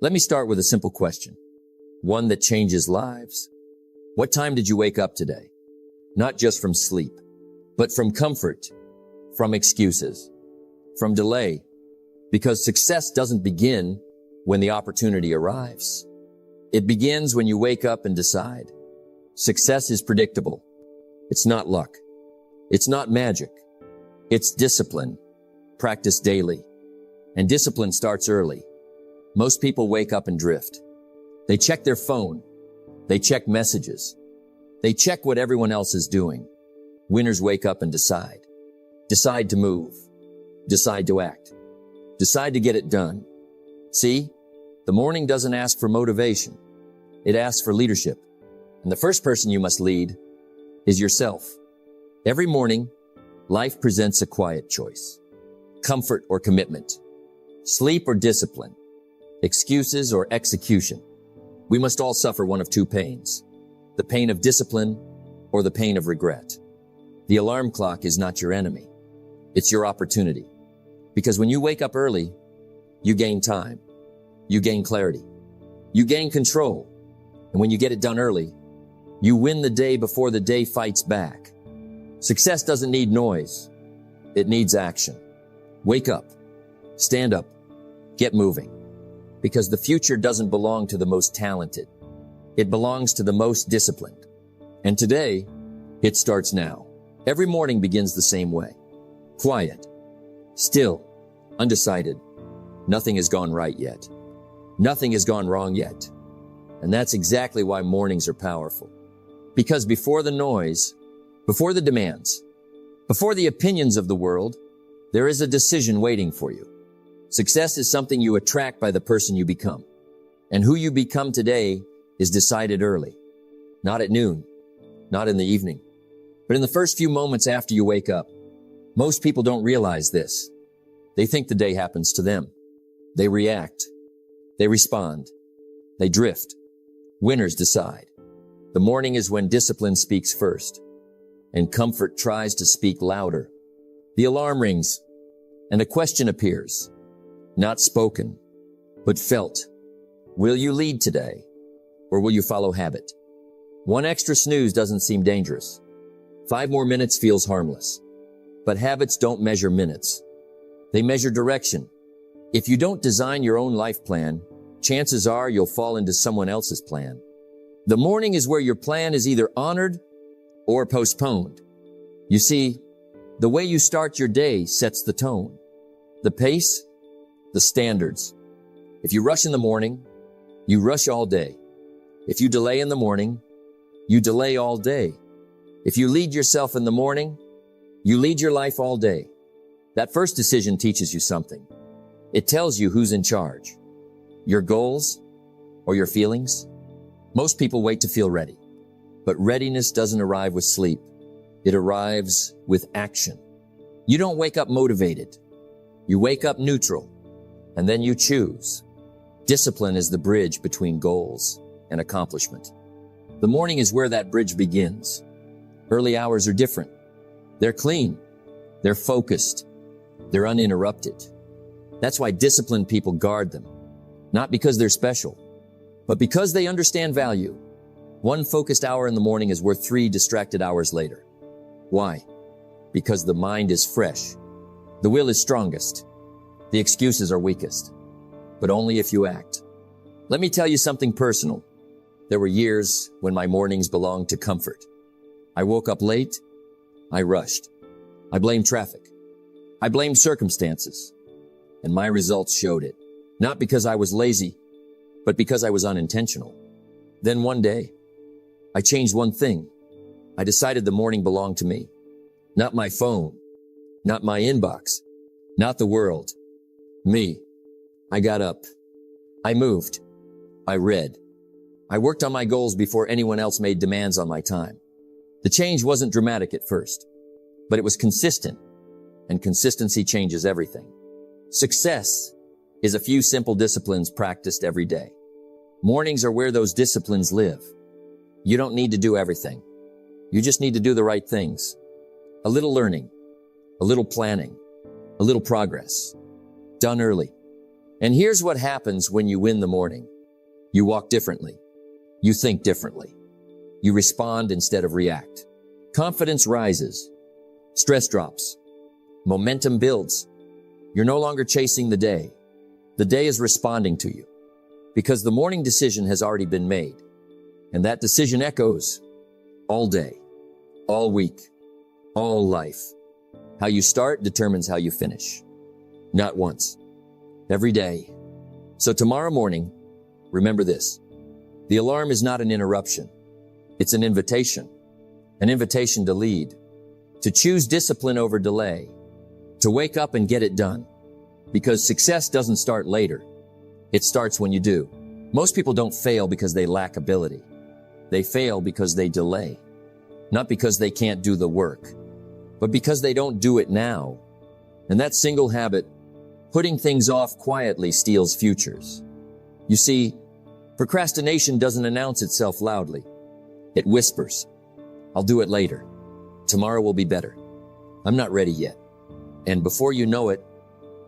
Let me start with a simple question, one that changes lives. What time did you wake up today? Not just from sleep, but from comfort, from excuses, from delay, because success doesn't begin when the opportunity arrives. It begins when you wake up and decide. Success is predictable. It's not luck. It's not magic. It's discipline, practiced daily. And discipline starts early. Most people wake up and drift. They check their phone. They check messages. They check what everyone else is doing. Winners wake up and decide. Decide to move. Decide to act. Decide to get it done. See, the morning doesn't ask for motivation. It asks for leadership. And the first person you must lead is yourself. Every morning, life presents a quiet choice. Comfort or commitment. Sleep or discipline. Excuses or execution. We must all suffer one of two pains. The pain of discipline or the pain of regret. The alarm clock is not your enemy. It's your opportunity. Because when you wake up early, you gain time. You gain clarity. You gain control. And when you get it done early, you win the day before the day fights back. Success doesn't need noise. It needs action. Wake up. Stand up. Get moving. Because the future doesn't belong to the most talented. It belongs to the most disciplined. And today, it starts now. Every morning begins the same way. Quiet. Still. Undecided. Nothing has gone right yet. Nothing has gone wrong yet. And that's exactly why mornings are powerful. Because before the noise, before the demands, before the opinions of the world, there is a decision waiting for you. Success is something you attract by the person you become. And who you become today is decided early. Not at noon, not in the evening, but in the first few moments after you wake up. Most people don't realize this. They think the day happens to them. They react. They respond. They drift. Winners decide. The morning is when discipline speaks first, and comfort tries to speak louder. The alarm rings, and a question appears. Not spoken, but felt. Will you lead today, or will you follow habit? One extra snooze doesn't seem dangerous. 5 more minutes feels harmless. But habits don't measure minutes. They measure direction. If you don't design your own life plan, chances are you'll fall into someone else's plan. The morning is where your plan is either honored or postponed. You see, the way you start your day sets the tone, the pace, the standards. If you rush in the morning, you rush all day. If you delay in the morning, you delay all day. If you lead yourself in the morning, you lead your life all day. That first decision teaches you something. It tells you who's in charge. Your goals or your feelings? Most people wait to feel ready. But readiness doesn't arrive with sleep. It arrives with action. You don't wake up motivated. You wake up neutral. And then you choose. Discipline is the bridge between goals and accomplishment. The morning is where that bridge begins. Early hours are different. They're clean. They're focused. They're uninterrupted. That's why disciplined people guard them. Not because they're special, but because they understand value. 1 focused hour in the morning is worth 3 distracted hours later. Why? Because the mind is fresh. The will is strongest. The excuses are weakest. But only if you act. Let me tell you something personal. There were years when my mornings belonged to comfort. I woke up late. I rushed. I blamed traffic. I blamed circumstances. And my results showed it. Not because I was lazy, but because I was unintentional. Then one day, I changed one thing. I decided the morning belonged to me. Not my phone. Not my inbox. Not the world. Me. I got up. I moved. I read. I worked on my goals before anyone else made demands on my time. The change wasn't dramatic at first, but it was consistent, and consistency changes everything. Success is a few simple disciplines practiced every day. Mornings are where those disciplines live. You don't need to do everything. You just need to do the right things. A little learning, a little planning, a little progress. Done early, And here's what happens when you win the morning. You walk differently. You think differently. You respond instead of react. Confidence rises. Stress drops. Momentum builds. You're no longer chasing the day. The day is responding to you because the morning decision has already been made. And that decision echoes all day, all week, all life. How you start determines how you finish. Not once, every day. So tomorrow morning, remember this. The alarm is not an interruption. It's an invitation to lead, to choose discipline over delay, to wake up and get it done. Because success doesn't start later. It starts when you do. Most people don't fail because they lack ability. They fail because they delay. Not because they can't do the work, but because they don't do it now. And that single habit, putting things off quietly, steals futures. You see, procrastination doesn't announce itself loudly. It whispers, I'll do it later. Tomorrow will be better. I'm not ready yet. And before you know it,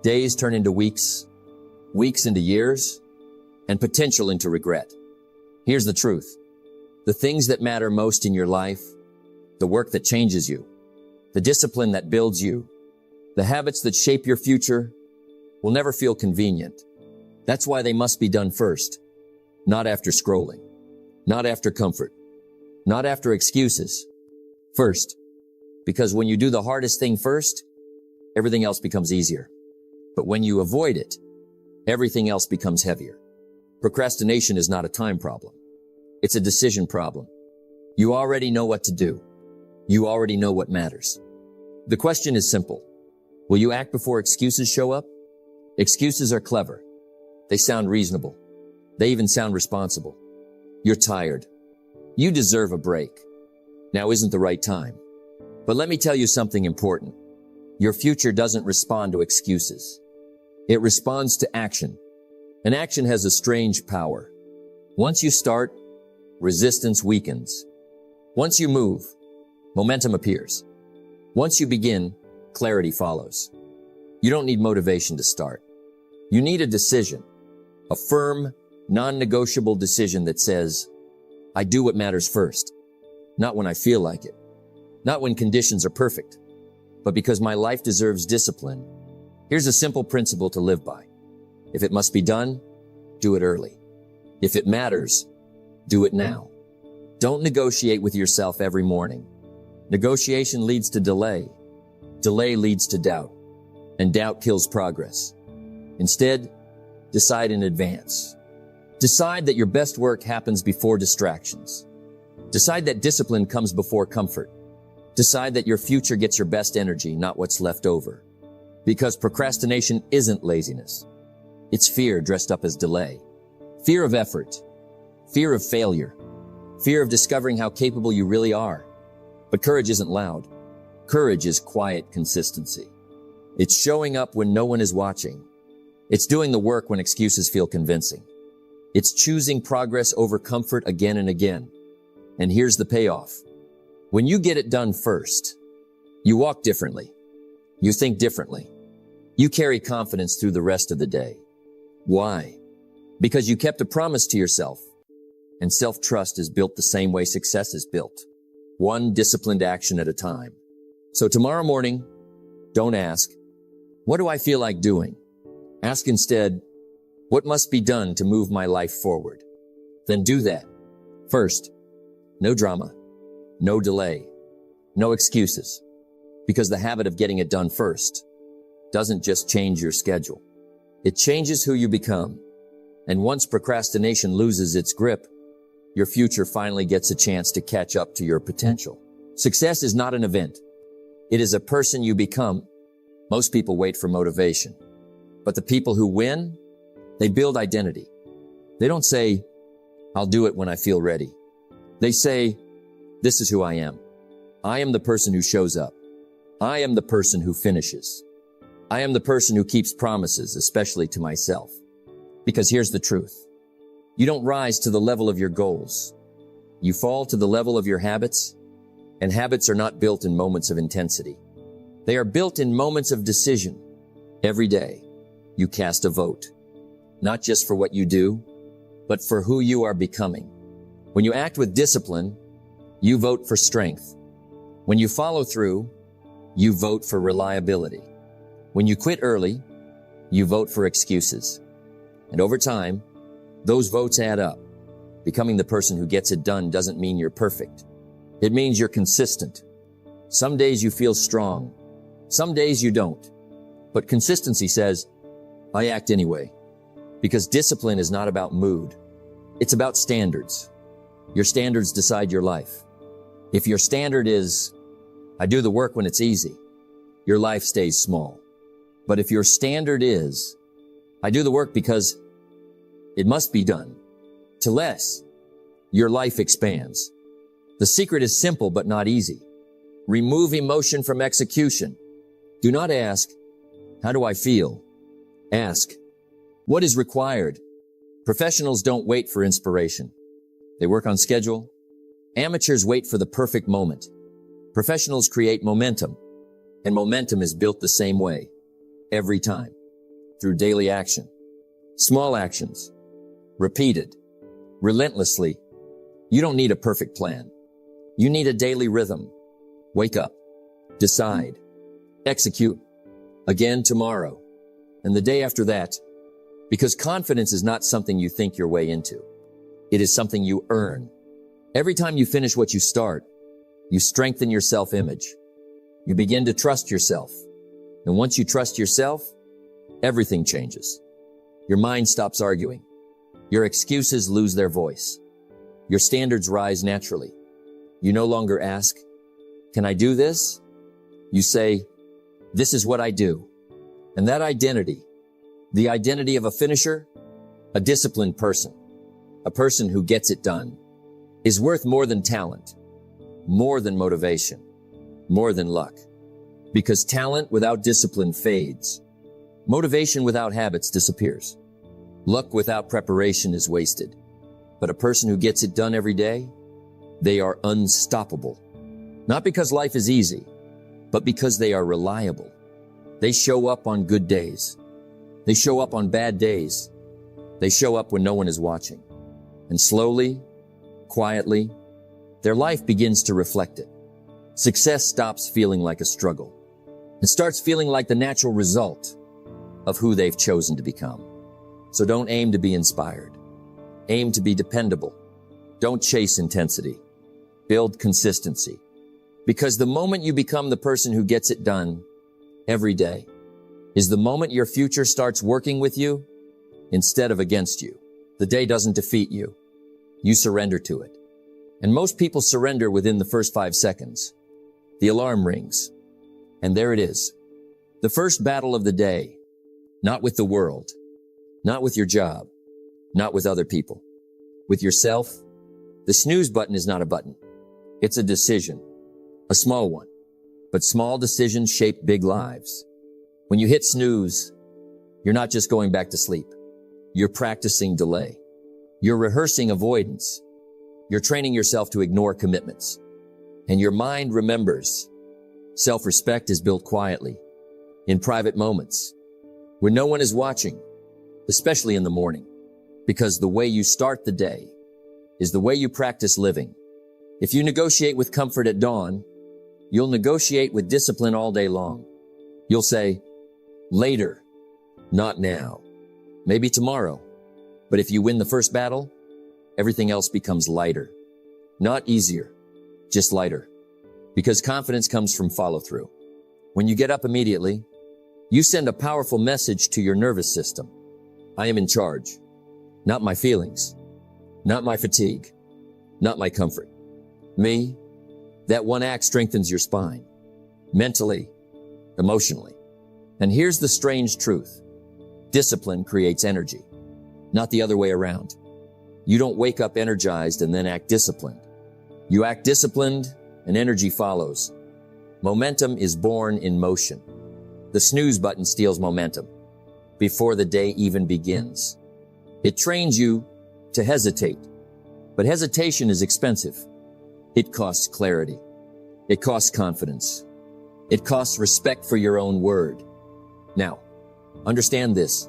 days turn into weeks, weeks into years, and potential into regret. Here's the truth. The things that matter most in your life, the work that changes you, the discipline that builds you, the habits that shape your future, will never feel convenient. That's why they must be done first. Not after scrolling. Not after comfort. Not after excuses. First. Because when you do the hardest thing first, everything else becomes easier. But when you avoid it, everything else becomes heavier. Procrastination is not a time problem. It's a decision problem. You already know what to do. You already know what matters. The question is simple. Will you act before excuses show up? Excuses are clever. They sound reasonable. They even sound responsible. You're tired. You deserve a break. Now isn't the right time. But let me tell you something important. Your future doesn't respond to excuses. It responds to action. And action has a strange power. Once you start, resistance weakens. Once you move, momentum appears. Once you begin, clarity follows. You don't need motivation to start. You need a decision, a firm, non-negotiable decision that says, I do what matters first, not when I feel like it, not when conditions are perfect, but because my life deserves discipline. Here's a simple principle to live by. If it must be done, do it early. If it matters, do it now. Don't negotiate with yourself every morning. Negotiation leads to delay. Delay leads to doubt. And doubt kills progress. Instead, decide in advance. Decide that your best work happens before distractions. Decide that discipline comes before comfort. Decide that your future gets your best energy, not what's left over. Because procrastination isn't laziness. It's fear dressed up as delay. Fear of effort. Fear of failure. Fear of discovering how capable you really are. But courage isn't loud. Courage is quiet consistency. It's showing up when no one is watching. It's doing the work when excuses feel convincing. It's choosing progress over comfort again and again. And here's the payoff. When you get it done first, you walk differently. You think differently. You carry confidence through the rest of the day. Why? Because you kept a promise to yourself. And self-trust is built the same way success is built. One disciplined action at a time. So tomorrow morning, don't ask, what do I feel like doing? Ask instead, what must be done to move my life forward? Then do that. First, no drama, no delay, no excuses. Because the habit of getting it done first doesn't just change your schedule. It changes who you become. And once procrastination loses its grip, your future finally gets a chance to catch up to your potential. Success is not an event. It is a person you become. Most people wait for motivation. But the people who win, they build identity. They don't say, I'll do it when I feel ready. They say, this is who I am. I am the person who shows up. I am the person who finishes. I am the person who keeps promises, especially to myself. Because here's the truth. You don't rise to the level of your goals. You fall to the level of your habits, and habits are not built in moments of intensity. They are built in moments of decision. Every day, you cast a vote. not just for what you do, but for who you are becoming. When you act with discipline, you vote for strength. When you follow through, you vote for reliability. When you quit early, you vote for excuses. And over time, those votes add up. Becoming the person who gets it done doesn't mean you're perfect. It means you're consistent. Some days you feel strong. Some days you don't. But consistency says, I act anyway. Because discipline is not about mood. It's about standards. Your standards decide your life. If your standard is, I do the work when it's easy, your life stays small. But if your standard is, I do the work because it must be done, to less, your life expands. The secret is simple but not easy. Remove emotion from execution. Do not ask, how do I feel? Ask, what is required? Professionals don't wait for inspiration. They work on schedule. Amateurs wait for the perfect moment. Professionals create momentum, and momentum is built the same way, every time, through daily action. Small actions, repeated, relentlessly. You don't need a perfect plan. You need a daily rhythm. Wake up, decide, execute, again tomorrow, and the day after that, because confidence is not something you think your way into. It is something you earn. Every time you finish what you start, you strengthen your self-image. You begin to trust yourself. And once you trust yourself, everything changes. Your mind stops arguing. Your excuses lose their voice. Your standards rise naturally. You no longer ask, can I do this? You say, this is what I do. And that identity, the identity of a finisher, a disciplined person, a person who gets it done, is worth more than talent, more than motivation, more than luck. Because talent without discipline fades. Motivation without habits disappears. Luck without preparation is wasted. But a person who gets it done every day, they are unstoppable. Not because life is easy, but because they are reliable. They show up on good days. They show up on bad days. They show up when no one is watching. And slowly, quietly, their life begins to reflect it. Success stops feeling like a struggle. It starts feeling like the natural result of who they've chosen to become. So don't aim to be inspired. Aim to be dependable. Don't chase intensity. Build consistency. Because the moment you become the person who gets it done every day is the moment your future starts working with you instead of against you. The day doesn't defeat you. You surrender to it. And most people surrender within the first 5 seconds. The alarm rings. And there it is. The first battle of the day. Not with the world. Not with your job. Not with other people. With yourself. The snooze button is not a button. It's a decision. A small one. But small decisions shape big lives. When you hit snooze, you're not just going back to sleep. You're practicing delay. You're rehearsing avoidance. You're training yourself to ignore commitments. And your mind remembers. Self-respect is built quietly, in private moments, when no one is watching, especially in the morning, because the way you start the day is the way you practice living. If you negotiate with comfort at dawn, you'll negotiate with discipline all day long. You'll say, later, not now, maybe tomorrow. But if you win the first battle, everything else becomes lighter. Not easier, just lighter. Because confidence comes from follow-through. When you get up immediately, you send a powerful message to your nervous system. I am in charge. Not my feelings. Not my fatigue. Not my comfort. Me. That one act strengthens your spine. Mentally, emotionally. And here's the strange truth. Discipline creates energy. Not the other way around. You don't wake up energized and then act disciplined. You act disciplined and energy follows. Momentum is born in motion. The snooze button steals momentum before the day even begins. It trains you to hesitate, but hesitation is expensive. It costs clarity. It costs confidence. It costs respect for your own word. Now, understand this.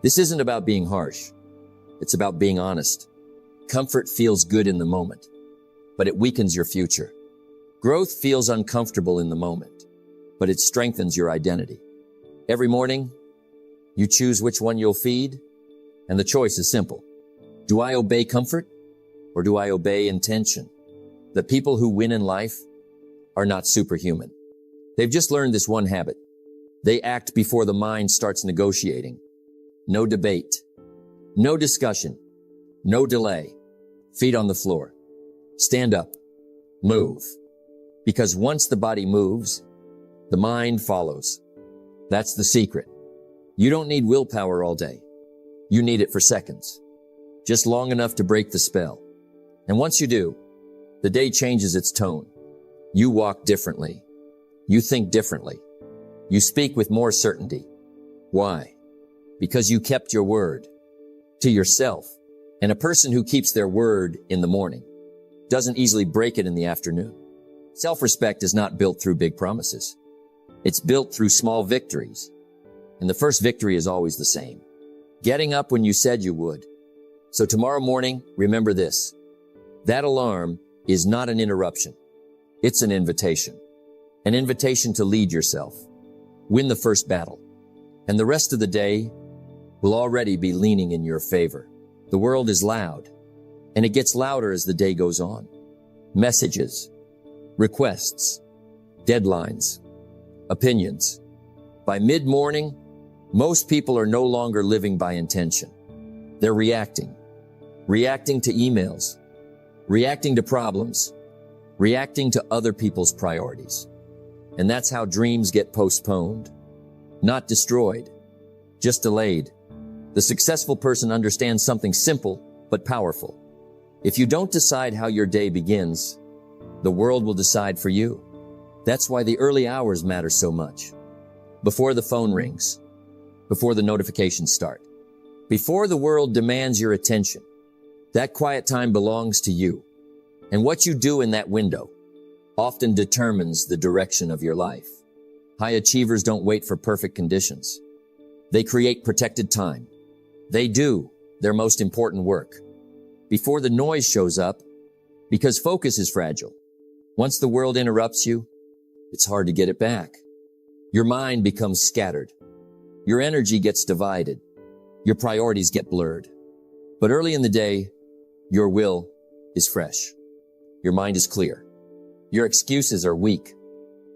This isn't about being harsh. It's about being honest. Comfort feels good in the moment, but it weakens your future. Growth feels uncomfortable in the moment, but it strengthens your identity. Every morning, you choose which one you'll feed, and the choice is simple. Do I obey comfort, or do I obey intention? The people who win in life are not superhuman. They've just learned this one habit. They act before the mind starts negotiating. No debate, no discussion, no delay. Feet on the floor. Stand up. Move. Because once the body moves, the mind follows. That's the secret. You don't need willpower all day. You need it for seconds. Just long enough to break the spell. And once you do, the day changes its tone. You walk differently. You think differently. You speak with more certainty. Why? Because you kept your word to yourself. And a person who keeps their word in the morning doesn't easily break it in the afternoon. Self-respect is not built through big promises. It's built through small victories. And the first victory is always the same. Getting up when you said you would. So tomorrow morning, remember this. That alarm is not an interruption. It's an invitation. An invitation to lead yourself. Win the first battle. And the rest of the day will already be leaning in your favor. The world is loud, and it gets louder as the day goes on. Messages, requests, deadlines, opinions. By mid-morning, most people are no longer living by intention. They're reacting to emails, reacting to problems, reacting to other people's priorities. And that's how dreams get postponed, not destroyed, just delayed. The successful person understands something simple but powerful. If you don't decide how your day begins, the world will decide for you. That's why the early hours matter so much. Before the phone rings, before the notifications start, before the world demands your attention, that quiet time belongs to you. And what you do in that window often determines the direction of your life. High achievers don't wait for perfect conditions. They create protected time. They do their most important work before the noise shows up, because focus is fragile. Once the world interrupts you, it's hard to get it back. Your mind becomes scattered. Your energy gets divided. Your priorities get blurred. But early in the day, your will is fresh. Your mind is clear. Your excuses are weak.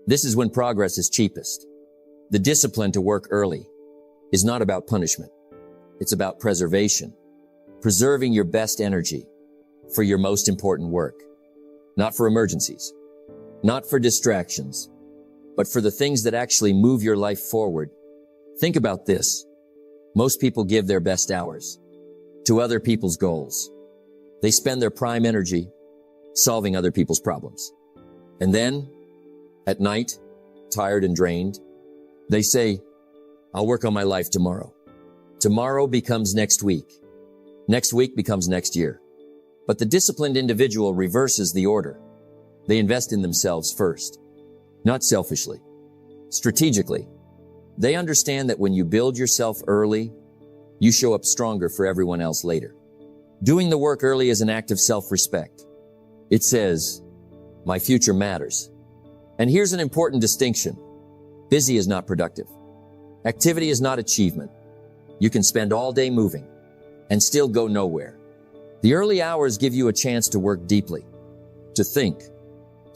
This is when progress is cheapest. The discipline to work early is not about punishment. It's about preservation, preserving your best energy for your most important work, not for emergencies, not for distractions, but for the things that actually move your life forward. Think about this. Most people give their best hours to other people's goals. They spend their prime energy solving other people's problems. And then, at night, tired and drained, they say, I'll work on my life tomorrow. Tomorrow becomes next week. Next week becomes next year. But the disciplined individual reverses the order. They invest in themselves first, not selfishly, strategically. They understand that when you build yourself early, you show up stronger for everyone else later. Doing the work early is an act of self-respect. It says, my future matters. And here's an important distinction. Busy is not productive. Activity is not achievement. You can spend all day moving and still go nowhere. The early hours give you a chance to work deeply, to think,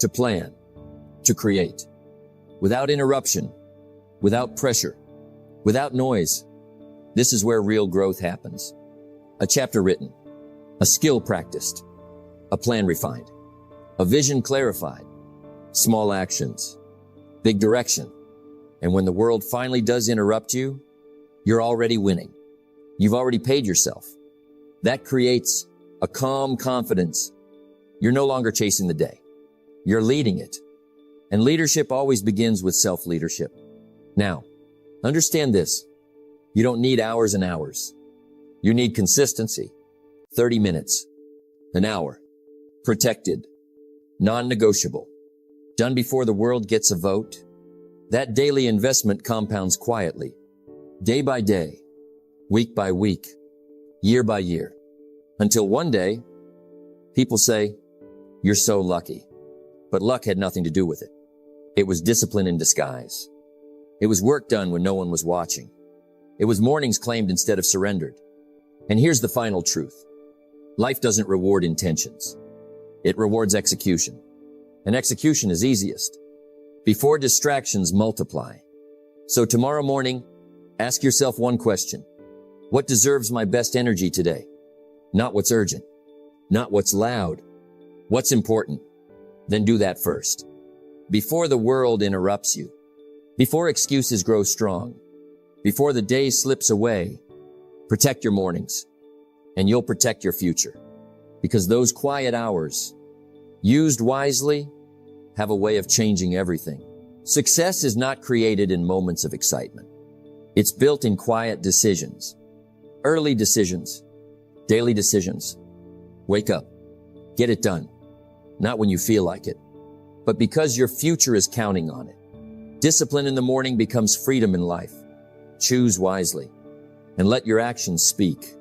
to plan, to create, without interruption, without pressure, without noise. This is where real growth happens. A chapter written, a skill practiced, a plan refined, a vision clarified, small actions, big direction. And when the world finally does interrupt you, you're already winning. You've already paid yourself. That creates a calm confidence. You're no longer chasing the day. You're leading it. And leadership always begins with self-leadership. Now, understand this. You don't need hours and hours. You need consistency. 30 minutes, an hour, protected, non-negotiable, done before the world gets a vote. That daily investment compounds quietly, day by day, week by week, year by year, until one day, people say, "You're so lucky." But luck had nothing to do with it. It was discipline in disguise. It was work done when no one was watching. It was mornings claimed instead of surrendered. And here's the final truth. Life doesn't reward intentions. It rewards execution. And execution is easiest. Before distractions multiply. So tomorrow morning, ask yourself one question. What deserves my best energy today? Not what's urgent. Not what's loud. What's important? Then do that first. Before the world interrupts you. Before excuses grow strong. Before the day slips away. Protect your mornings. And you'll protect your future. Because those quiet hours, used wisely, have a way of changing everything. Success is not created in moments of excitement. It's built in quiet decisions. Early decisions. Daily decisions. Wake up. Get it done. Not when you feel like it, but because your future is counting on it. Discipline in the morning becomes freedom in life. Choose wisely and let your actions speak.